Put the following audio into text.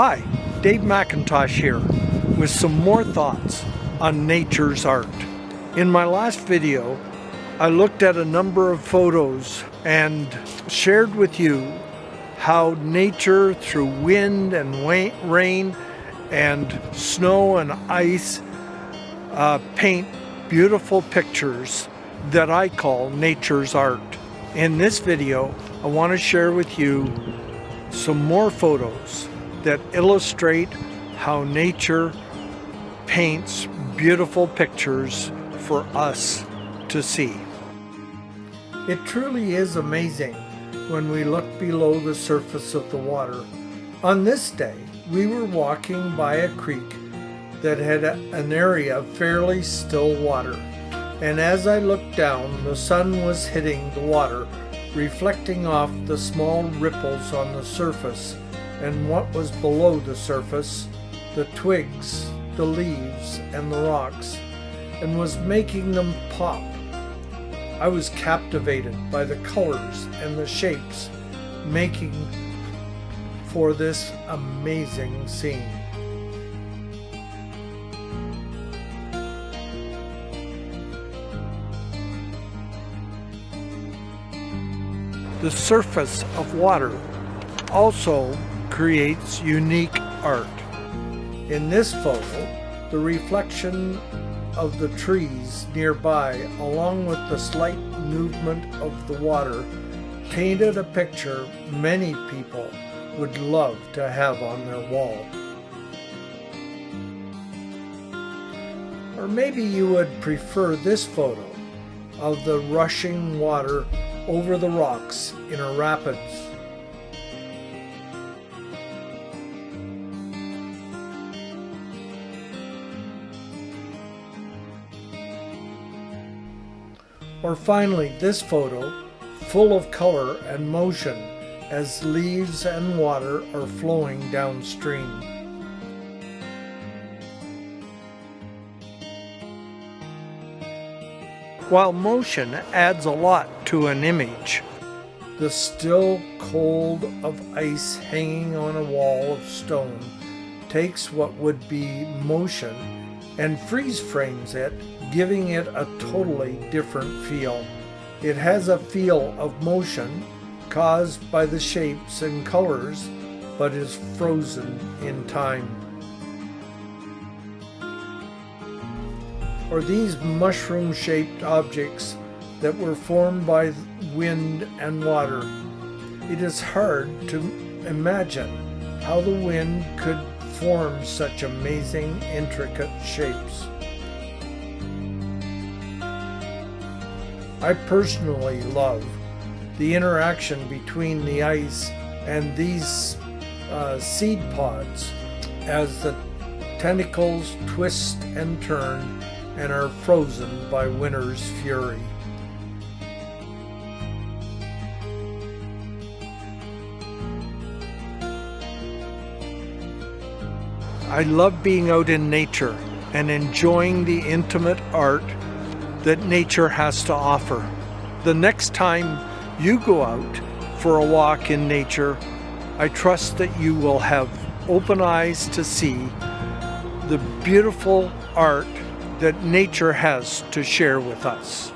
Hi, Dave McIntosh here with some more thoughts on nature's art. In my last video, I looked at a number of photos and shared with you how nature through wind and rain and snow and ice paint beautiful pictures that I call nature's art. In this video, I want to share with you some more photos that illustrate how nature paints beautiful pictures for us to see. It truly is amazing when we look below the surface of the water. On this day, we were walking by a creek that had an area of fairly still water. And as I looked down, the sun was hitting the water, reflecting off the small ripples on the surface and what was below the surface, the twigs, the leaves, and the rocks, and was making them pop. I was captivated by the colors and the shapes, making for this amazing scene. The surface of water also creates unique art. In this photo, the reflection of the trees nearby, along with the slight movement of the water, painted a picture many people would love to have on their wall. Or maybe you would prefer this photo of the rushing water over the rocks in a rapids. Or finally, this photo, full of color and motion as leaves and water are flowing downstream. While motion adds a lot to an image, the still cold of ice hanging on a wall of stone takes what would be motion and freeze frames it, giving it a totally different feel. It has a feel of motion caused by the shapes and colors, but is frozen in time. Or these mushroom-shaped objects that were formed by wind and water. It is hard to imagine how the wind could form such amazing, intricate shapes. I personally love the interaction between the ice and these seed pods as the tentacles twist and turn and are frozen by winter's fury. I love being out in nature and enjoying the intimate art that nature has to offer. The next time you go out for a walk in nature, I trust that you will have open eyes to see the beautiful art that nature has to share with us.